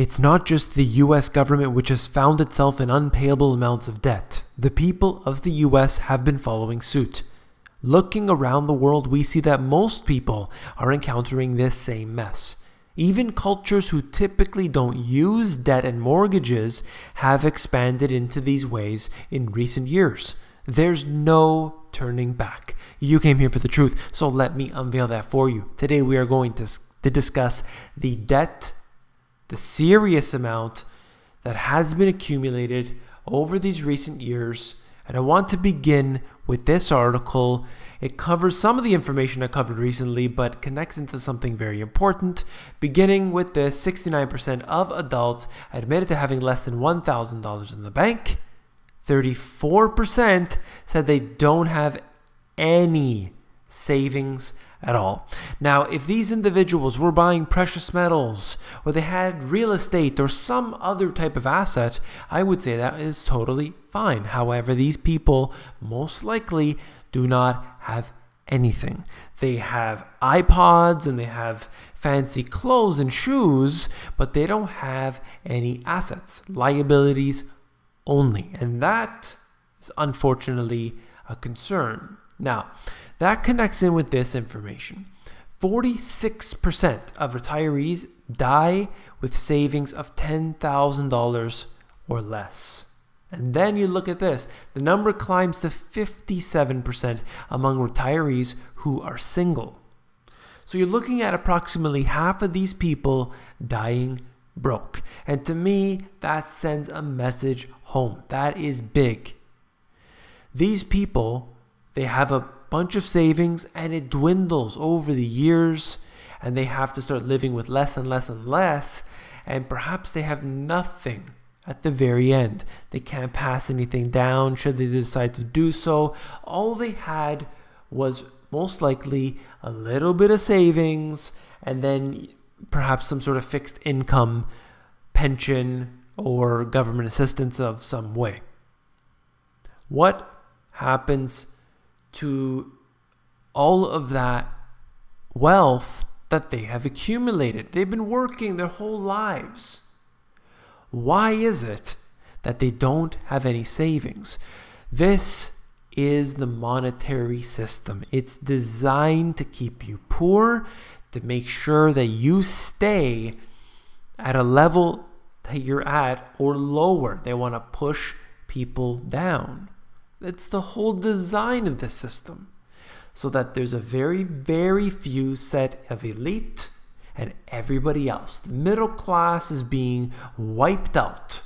It's not just the US government which has found itself in unpayable amounts of debt. The people of the US have been following suit. Looking around the world, we see that most people are encountering this same mess. Even cultures who typically don't use debt and mortgages have expanded into these ways in recent years. There's no turning back. You came here for the truth, so let me unveil that for you. Today we are going to discuss the debt, the serious amount that has been accumulated over these recent years. And I want to begin with this article. It covers some of the information I covered recently, but connects into something very important. Beginning with this, 69% of adults admitted to having less than $1,000 in the bank. 34% said they don't have any savings at all. Now, if these individuals were buying precious metals, or they had real estate or some other type of asset, I would say that is totally fine. However, these people most likely do not have anything. They have iPods and they have fancy clothes and shoes, but they don't have any assets, liabilities only. And that is unfortunately a concern. Now, that connects in with this information. 46% of retirees die with savings of $10,000 or less. And then you look at this, the number climbs to 57% among retirees who are single. So you're looking at approximately half of these people dying broke. And to me, that sends a message home. That is big. These people, they have a bunch of savings and it dwindles over the years, and they have to start living with less and less and less, and perhaps they have nothing at the very end. They can't pass anything down should they decide to do so. All they had was most likely a little bit of savings and then perhaps some sort of fixed income, pension, or government assistance of some way. What happens to all of that wealth that they have accumulated? They've been working their whole lives. Why is it that they don't have any savings? This is the monetary system. It's designed to keep you poor, to make sure that you stay at a level that you're at or lower. They want to push people down. It's the whole design of this system, so that there's a very, very few set of elite and everybody else. The middle class is being wiped out.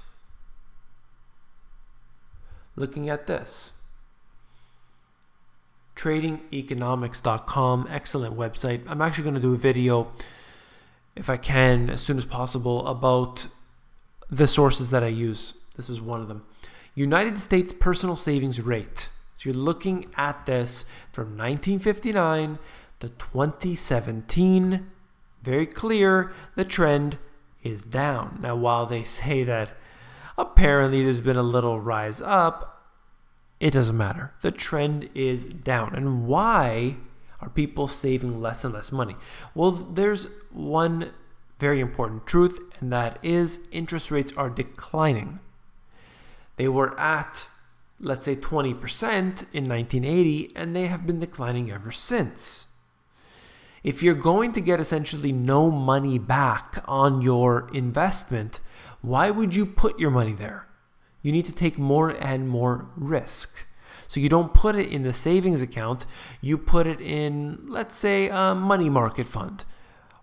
Looking at this, tradingeconomics.com, excellent website. I'm actually going to do a video, if I can, as soon as possible, about the sources that I use. This is one of them. United States personal savings rate. So you're looking at this from 1959 to 2017. Very clear, the trend is down. Now, while they say that apparently there's been a little rise up, it doesn't matter. The trend is down. And why are people saving less and less money? Well, there's one very important truth, and that is interest rates are declining. They were at, let's say, 20% in 1980, and they have been declining ever since. If you're going to get essentially no money back on your investment, why would you put your money there? You need to take more and more risk. So you don't put it in the savings account, you put it in, let's say, a money market fund.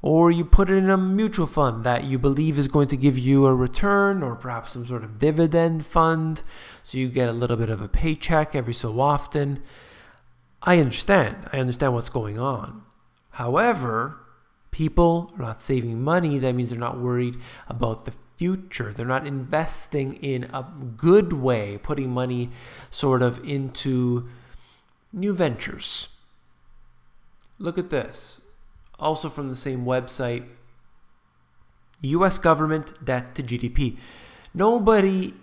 Or you put it in a mutual fund that you believe is going to give you a return, or perhaps some sort of dividend fund, so you get a little bit of a paycheck every so often. I understand what's going on. However, people are not saving money. That means they're not worried about the future. They're not investing in a good way, putting money sort of into new ventures. Look at this. Also from the same website, US government debt to GDP. Nobody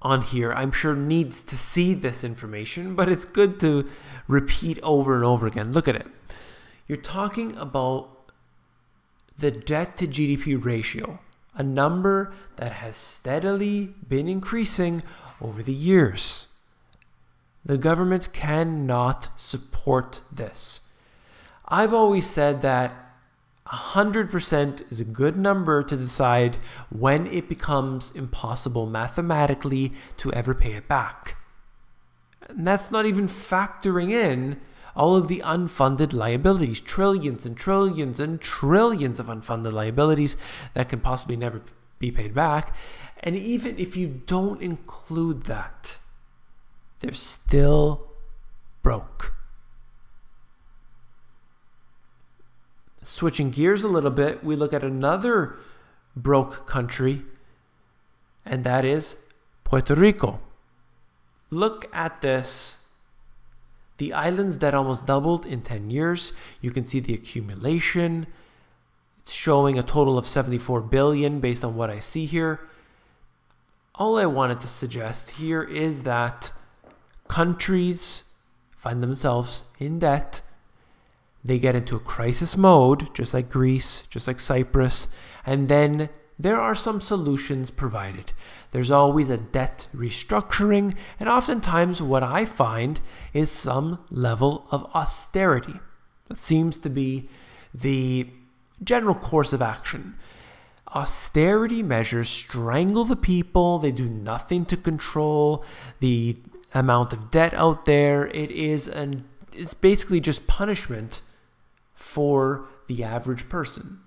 on here, I'm sure, needs to see this information, but it's good to repeat over and over again. Look at it. You're talking about the debt to GDP ratio a number that has steadily been increasing over the years. The government cannot support this. I've always said that 100% is a good number to decide when it becomes impossible mathematically to ever pay it back. And that's not even factoring in all of the unfunded liabilities, trillions and trillions and trillions of unfunded liabilities that can possibly never be paid back. And even if you don't include that, they're still broke. Switching gears a little bit, we look at another broke country, and that is Puerto Rico. Look at this. The islands that almost doubled in 10 years. You can see the accumulation. It's showing a total of 74 billion based on what I see here. All I wanted to suggest here is that countries find themselves in debt. They get into a crisis mode, just like Greece, just like Cyprus, and then there are some solutions provided. There's always a debt restructuring, and oftentimes what I find is some level of austerity. That seems to be the general course of action. Austerity measures strangle the people. They do nothing to control the amount of debt out there. It's basically just punishment for the average person.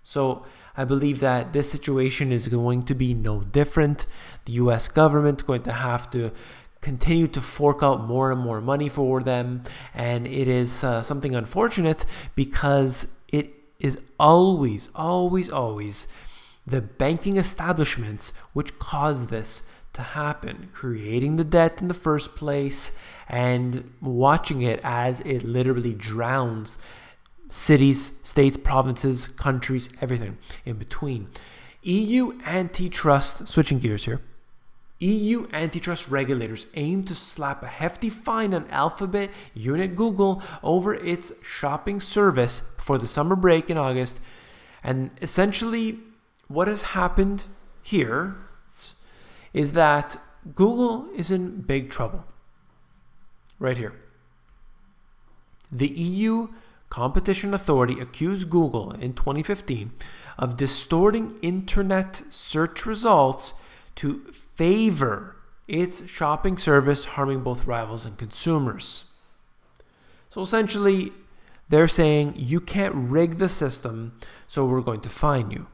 So I believe that this situation is going to be no different. The US government is going to have to continue to fork out more and more money for them. And it is something unfortunate because it is always, always, always the banking establishments which cause this to happen, creating the debt in the first place and watching it as it literally drowns cities, states, provinces, countries, everything in between. EU antitrust, switching gears here, EU antitrust regulators aim to slap a hefty fine on Alphabet unit Google over its shopping service before the summer break in August. And essentially what has happened here is that Google is in big trouble. Right here. The EU Competition Authority accused Google in 2015 of distorting internet search results to favor its shopping service, harming both rivals and consumers. So essentially, they're saying you can't rig the system, so we're going to fine you.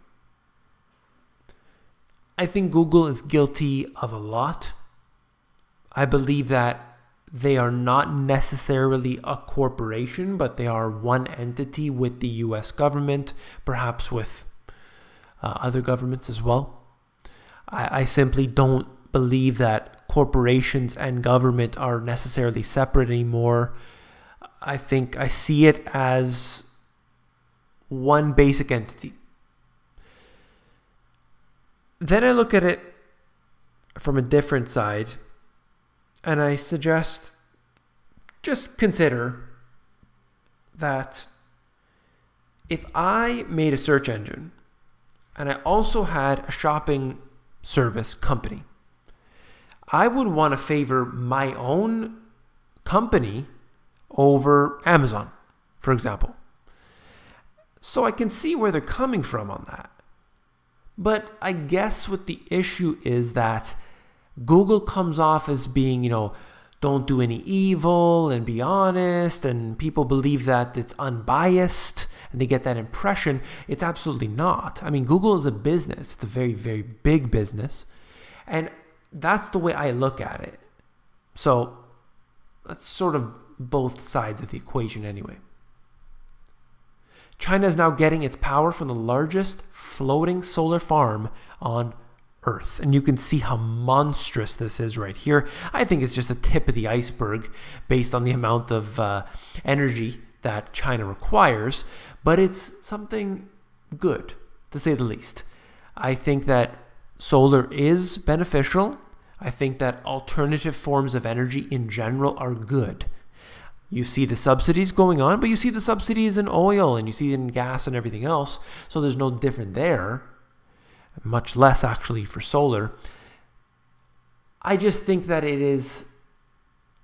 I think Google is guilty of a lot. I believe that they are not necessarily a corporation, but they are one entity with the US government, perhaps with other governments as well. I simply don't believe that corporations and government are necessarily separate anymore. I think I see it as one basic entity. Then I look at it from a different side, and I suggest just consider that if I made a search engine and I also had a shopping service company, I would want to favor my own company over Amazon, for example. So I can see where they're coming from on that. But I guess what the issue is that Google comes off as being, don't do any evil and be honest, and people believe that it's unbiased and they get that impression. It's absolutely not. I mean, Google is a business. It's a very, very big business. And that's the way I look at it. So that's sort of both sides of the equation anyway. China is now getting its power from the largest floating solar farm on Earth. And you can see how monstrous this is right here. I think it's just the tip of the iceberg based on the amount of energy that China requires. But it's something good, to say the least. I think that solar is beneficial. I think that alternative forms of energy in general are good. You see the subsidies going on, but you see the subsidies in oil and you see it in gas and everything else. So there's no different there. much less actually for solar. I just think that it is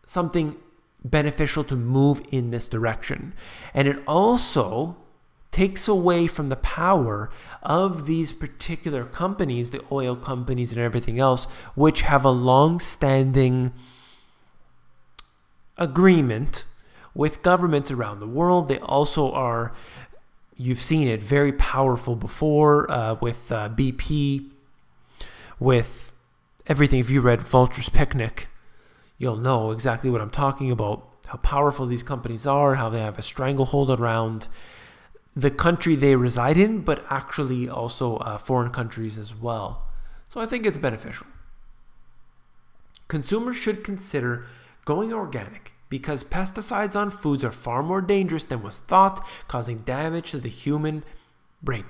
something beneficial to move in this direction. And it also takes away from the power of these particular companies, the oil companies and everything else, which have a long-standing agreement with governments around the world. They also are, you've seen it, very powerful before with BP, with everything. If you read Vulture's Picnic, you'll know exactly what I'm talking about, how powerful these companies are, how they have a stranglehold around the country they reside in, but actually also foreign countries as well. So I think it's beneficial. Consumers should consider going organic because pesticides on foods are far more dangerous than was thought, causing damage to the human brain.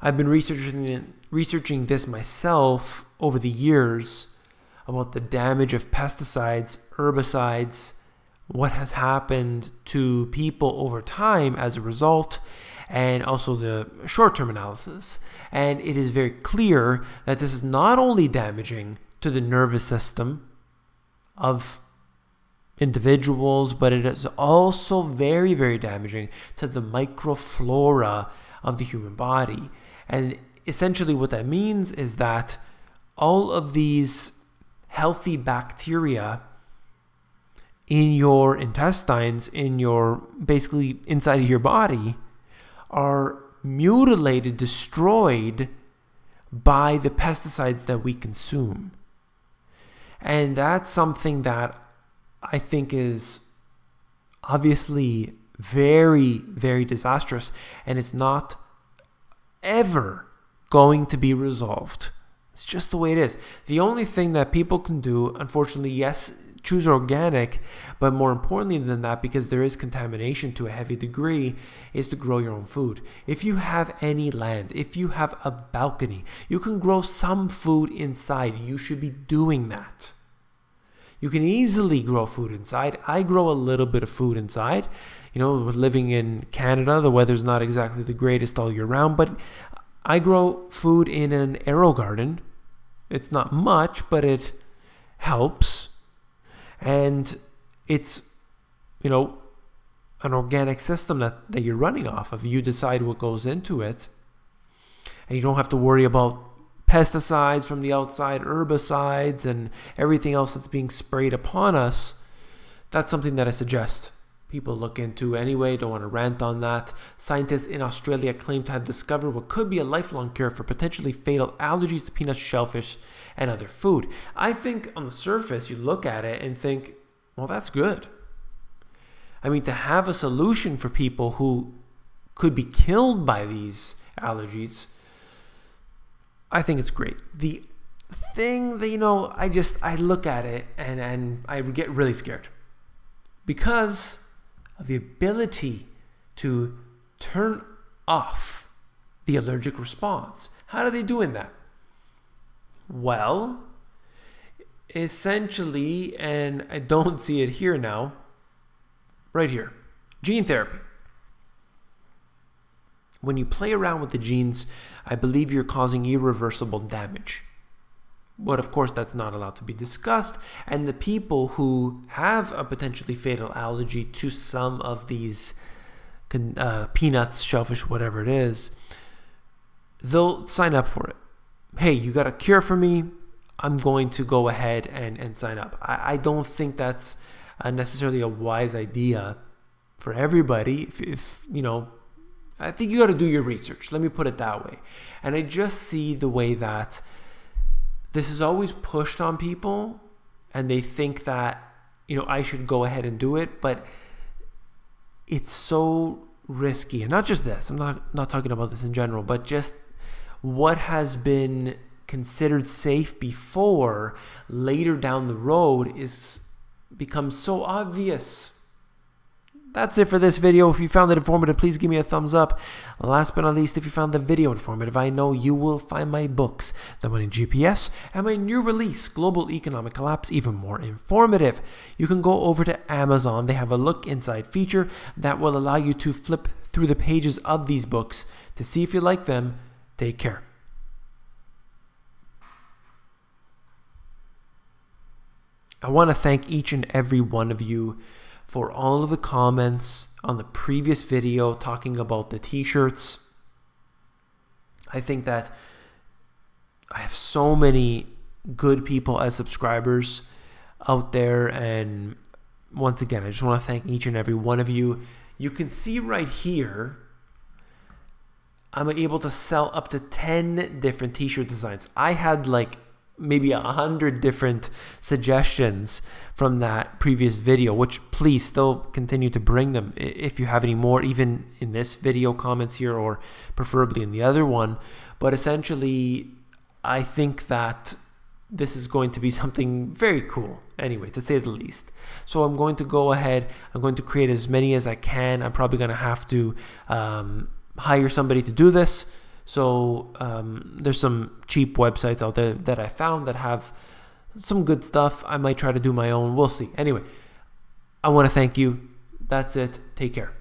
I've been researching this myself over the years about the damage of pesticides, herbicides, what has happened to people over time as a result, and also the short-term analysis. And it is very clear that this is not only damaging to the nervous system of individuals, but it is also very, very damaging to the microflora of the human body. And essentially what that means is that all of these healthy bacteria in your intestines, in your, basically inside of your body, are mutilated, destroyed by the pesticides that we consume. And that's something that I think is obviously very, very disastrous, and it's not ever going to be resolved. It's just the way it is. The only thing that people can do, unfortunately, yes, choose organic, but more importantly than that, because there is contamination to a heavy degree, is to grow your own food. If you have any land, if you have a balcony, you can grow some food inside. You should be doing that. You can easily grow food inside. I grow a little bit of food inside. You know, living in Canada, the weather's not exactly the greatest all year round, but I grow food in an aero garden. It's not much, but it helps. And it's, you know, an organic system that you're running off of. You decide what goes into it. And you don't have to worry about pesticides from the outside, herbicides, and everything else that's being sprayed upon us. That's something that I suggest people look into anyway. Don't want to rant on that. Scientists in Australia claim to have discovered what could be a lifelong cure for potentially fatal allergies to peanuts, shellfish, and other food. I think on the surface, you look at it and think, well, that's good. I mean, to have a solution for people who could be killed by these allergies, I think it's great. The thing that, you know, I look at it and I get really scared because of the ability to turn off the allergic response. How are they doing that? Well, essentially, and I don't see it here now, right here, gene therapy. When you play around with the genes, I believe you're causing irreversible damage. But of course, that's not allowed to be discussed. And the people who have a potentially fatal allergy to some of these peanuts, shellfish, whatever it is, they'll sign up for it. Hey, you got a cure for me? I'm going to go ahead and sign up. I don't think that's necessarily a wise idea for everybody. If you know, I think you got to do your research. Let me put it that way. And I just see the way that this is always pushed on people, and they think that, you know, I should go ahead and do it, but it's so risky. And not just this, I'm not talking about this in general, but just what has been considered safe before, later down the road, becomes so obvious. That's it for this video. If you found it informative, please give me a thumbs up. Last but not least, if you found the video informative, I know you will find my books, The Money GPS, and my new release, Global Economic Collapse, even more informative. You can go over to Amazon. They have a look inside feature that will allow you to flip through the pages of these books to see if you like them. Take care. I want to thank each and every one of you for all of the comments on the previous video talking about the t-shirts. I think that I have so many good people as subscribers out there, and once again, I just want to thank each and every one of you. You can see right here, I'm able to sell up to 10 different t-shirt designs. I had like maybe 100 different suggestions from that previous video, which please still continue to bring them if you have any more, even in this video comments here, or preferably in the other one. But essentially, I think that this is going to be something very cool, anyway, to say the least. So I'm going to go ahead, I'm going to create as many as I can. I'm probably going to have to hire somebody to do this. So there's some cheap websites out there that I found that have some good stuff. I might try to do my own. We'll see. Anyway, I want to thank you. That's it. Take care.